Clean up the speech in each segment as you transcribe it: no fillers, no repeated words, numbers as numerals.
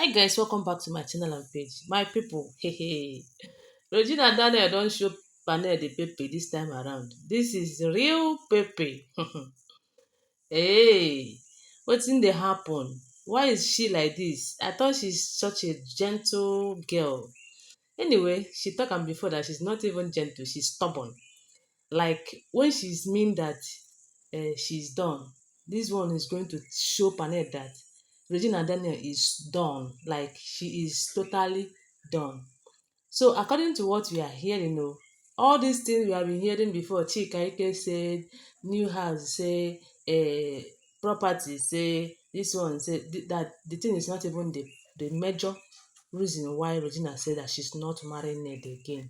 Hi guys, welcome back to my channel and page. My people, hey, Regina Daniel don't show panel the Pepe this time around. This is real Pepe. Hey, what's in the happen? Why is she like this? I thought she's such a gentle girl. Anyway, she talked am before that she's not even gentle, she's stubborn. Like when she's mean that she's done, this one is going to show panel that Regina Daniel is done, like she is totally done. So according to what we are hearing, all these things we have been hearing before, Chika Ike said, new house say, property say, this one say, that the thing is not even the major reason why Regina said that she's not marrying Ned again.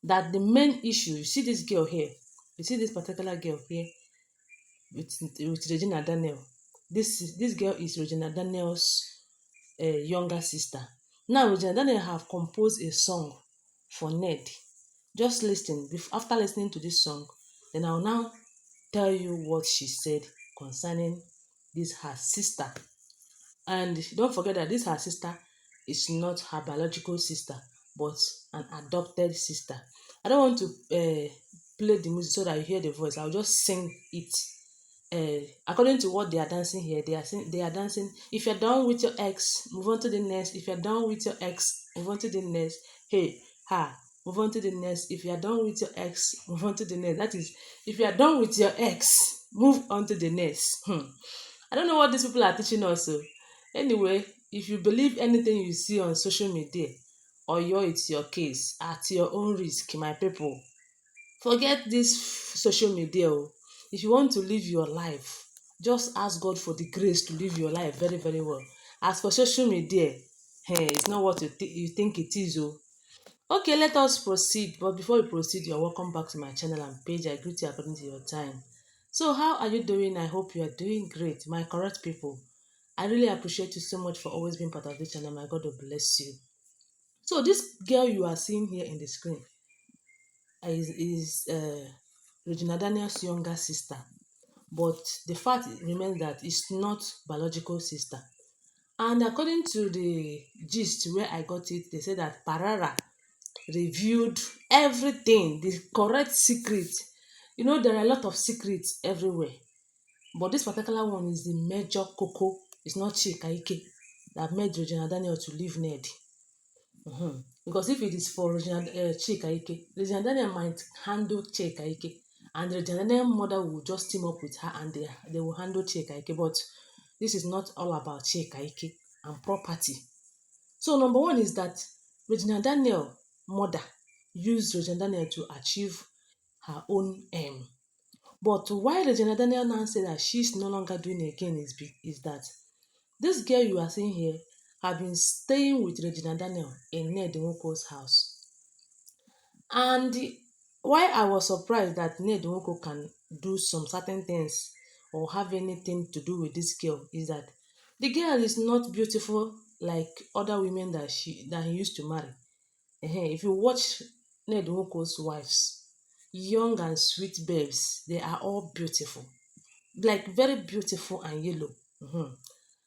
That the main issue, you see this girl here, you see this particular girl here with Regina Daniel. This girl is Regina Daniel's younger sister. Now Regina Daniel have composed a song for Ned. Just listen. After listening to this song, then I'll now tell you what she said concerning this her sister. And don't forget that this her sister is not her biological sister, but an adopted sister. I don't want to play the music so that you hear the voice. I'll just sing it. According to what they are dancing here, they are dancing. If you're done with your ex, move on to the next. If you're done with your ex, move on to the next. Hey, ha, move on to the next. If you're done with your ex, move on to the next. That is, if you're done with your ex, move on to the next. I don't know what these people are teaching us. So, anyway, if you believe anything you see on social media, or it's your case at your own risk, my people. Forget this social media. If you want to live your life, just ask God for the grace to live your life very, very well. As for social media, hey, it's not what you think it is. Okay, let us proceed. But before we proceed, you're welcome back to my channel and page. I greet you according to your time. So how are you doing? I hope you are doing great, my correct people. I really appreciate you so much for always being part of this channel. My God will bless you. So this girl you are seeing here in the screen is Regina Daniel's younger sister. But the fact remains that it's not biological sister. And according to the gist where I got it, they said that Parara revealed everything, the correct secret. There are a lot of secrets everywhere. But this particular one is the major cocoa. It's not Chika Ike that made Regina Daniel to leave Ned. Because if it is for Chika Ike, Regina Daniel might handle Chika Ike, and Regina Daniel's mother will just team up with her and they will handle Chika Ike. But this is not all about Chika Ike and property. So number one is that Regina Daniel mother used Regina Daniel to achieve her own aim. But why Regina Daniel now say that she's no longer doing it again is that this girl you are seeing here have been staying with Regina Daniel in Ned Nwoko's house. And why I was surprised that Ned Nwoko can do some certain things or have anything to do with this girl is that the girl is not beautiful like other women that he used to marry. If you watch Ned Nwoko's wives, young and sweet babes, they are all beautiful, like very beautiful and yellow.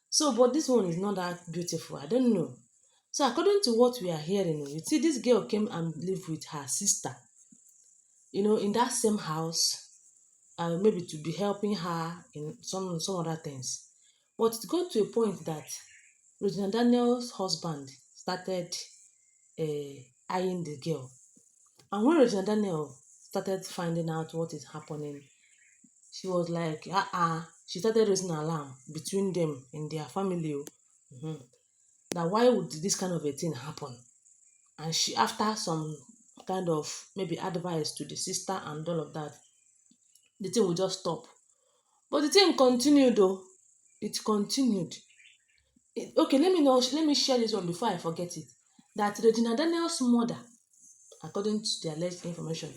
So, but this one is not that beautiful. I don't know. So, according to what we are hearing, you see, this girl came and lived with her sister, in that same house, maybe to be helping her in some other things. But it got to a point that Regina Daniel's husband started eyeing the girl. And when Regina Daniel started finding out what is happening, she was like, she started raising alarm between them in their family. That why would this kind of a thing happen? And she, after some kind of maybe advice to the sister and all of that, the thing will just stop. But the thing continued though. It continued. Okay, let me share this one before I forget it. That Regina Daniel's mother, according to the alleged information,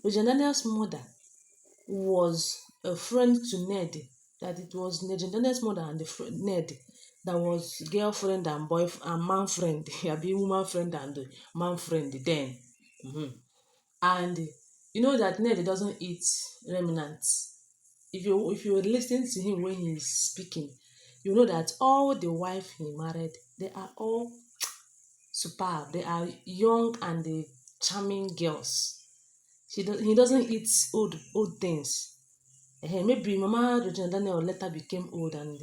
Regina Daniel's mother was a friend to Ned. That it was Regina Daniel's mother and Ned that was girlfriend and boyfriend and man friend. Be woman friend and man friend then. And you know that Ned doesn't eat remnants. If you listen to him when he's speaking, you know that all the wife he married They are all superb. They are young and charming girls. He doesn't eat old things. Maybe Mama Regina Daniel later became old, and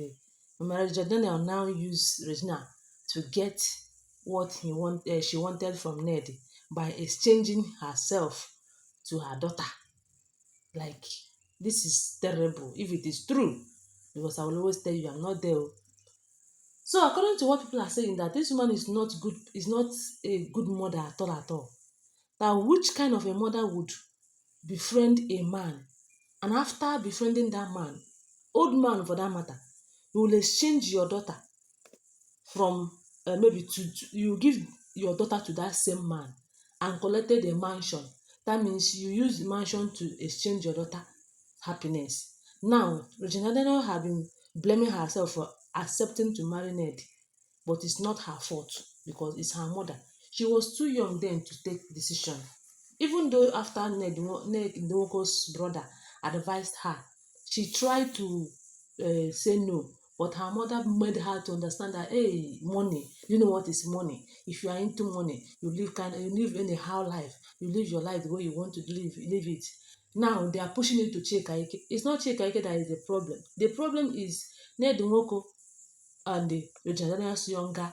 Mama Regina Daniel now use Regina to get what she wanted from Ned by exchanging herself to her daughter. Like, this is terrible if it is true, because I will always tell you I'm not there. So according to what people are saying, that this woman is not a good mother at all at all. That which kind of a mother would befriend a man, and after befriending that man, old man for that matter, you will exchange your daughter from maybe you give your daughter to that same man and collected a mansion. That means you use the mansion to exchange your daughter happiness. Now Regina Daniel have been blaming herself for accepting to marry Ned, but it's not her fault because it's her mother. She was too young then to take decision. Even though after Ned Nwoko's brother advised her, she tried to say no, but her mother made her to understand that, hey, money, you know what is money. If you are into money, you live anyhow life. You live your life the way you want to live it. Now they are pushing you to Chika. It's not Chika that is the problem. The problem is Ned Nwoko and the Regina Daniel's younger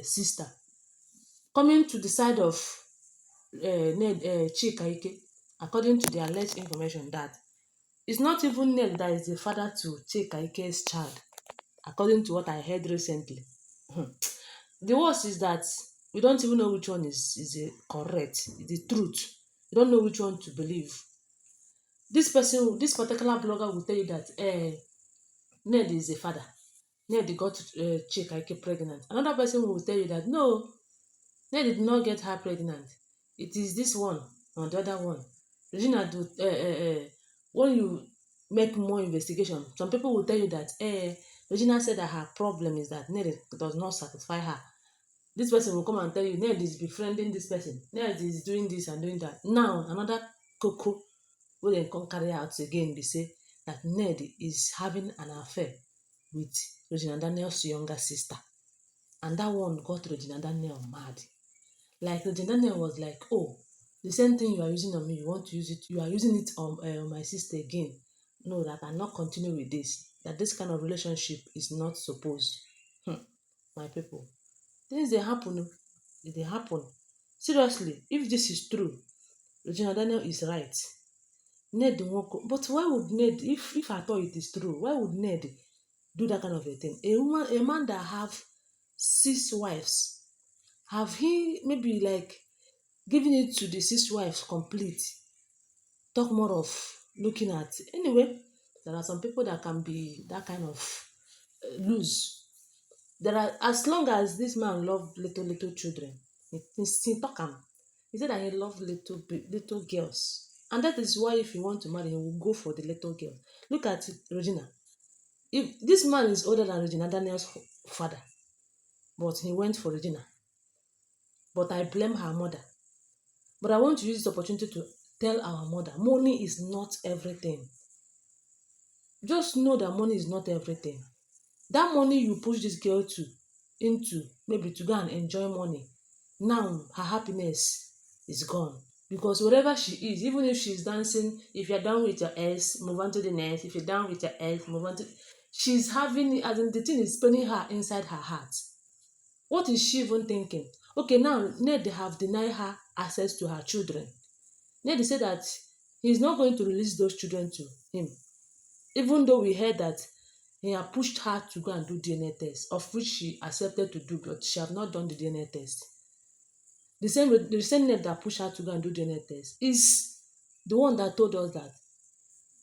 sister coming to the side of Chika Ike, according to the alleged information, that it's not even Ned that is the father to Chika Ike's child, according to what I heard recently. The worst is that we don't even know which one is correct, the truth. We don't know which one to believe. This particular blogger will tell you that Ned is the father. Ned got Chika Ike pregnant. Another person will tell you that no, Ned did not get her pregnant. It is this one and the other one. Regina, when you make more investigation, some people will tell you that Regina said that her problem is that Ned does not satisfy her. This person will come and tell you Ned is befriending this person. Ned is doing this and doing that. Now, another cocoa wey dem come carry out again be say that Ned is having an affair with Regina Daniel's younger sister. And that one got Regina Daniel mad. Like Regina Daniel was like, oh, the same thing you are using on me, you want to use it, you are using it on my sister again. No, that I'm not continue with this. That this kind of relationship is not supposed. My people, things dey happen o. E dey happen. Seriously, if this is true, Regina Daniel is right. Ned Nwoko, but why would Ned, if I thought it is true, why would Ned do that kind of a thing? A man that have 6 wives, have he maybe like giving it to the 6 wives complete? Talk more of looking at. Anyway, there are some people that can be that kind of loose. There are, as long as this man love little children, he talk am. He said that he love little girls, and that is why if he want to marry, he will go for the little girl. Look at Regina. If this man is older than Regina Daniel's father, but he went for Regina. But I blame her mother. But I want to use this opportunity to tell our mother, money is not everything. Just know that money is not everything. That money you push this girl into, maybe to go and enjoy money, now her happiness is gone. Because wherever she is, even if she's dancing, if you're down with your ex, move on to the next. If you're down with your ex, move on to, she's having, as in the thing is spinning her inside her heart. What is she even thinking? Okay, now Ned have denied her access to her children. Ned said that he's not going to release those children to him, even though we heard that he had pushed her to go and do DNA test, of which she accepted to do, but she have not done the DNA test. The same Ned that pushed her to go and do DNA test is the one that told us that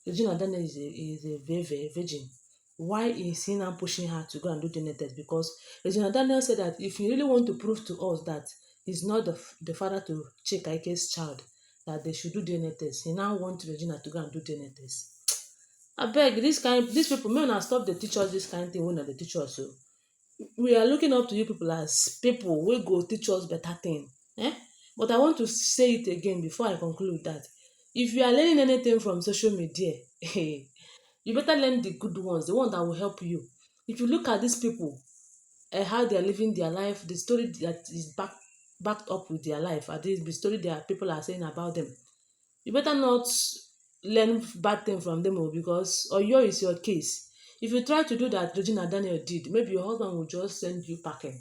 Regina Daniel is a virgin. Why is he now pushing her to go and do DNA test? Because Regina Daniel said that if you really want to prove to us that he's not the father to Chika Ike's child, that they should do DNA test. He now wants Regina to go and do DNA test. Abeg, these people, may una stop dey teach us this kind thing wey una dey teach us o. We are looking up to you people as people wey go teach us better thing. But I want to say it again before I conclude that if you are learning anything from social media, you better learn the good ones, the one that will help you. If you look at these people, how they are living their life, the story that is backed up with their life, at least the story their people are saying about them. You better not learn bad thing from them, because Oyo is your case. If you try to do that Regina Daniel did, maybe your husband will just send you packing.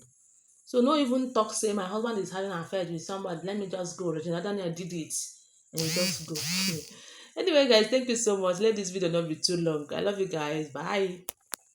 So no even talk say my husband is having an affair with somebody, let me just go. Regina Daniel did it, and you just go. Anyway, guys, thank you so much. Let this video not be too long. I love you guys. Bye.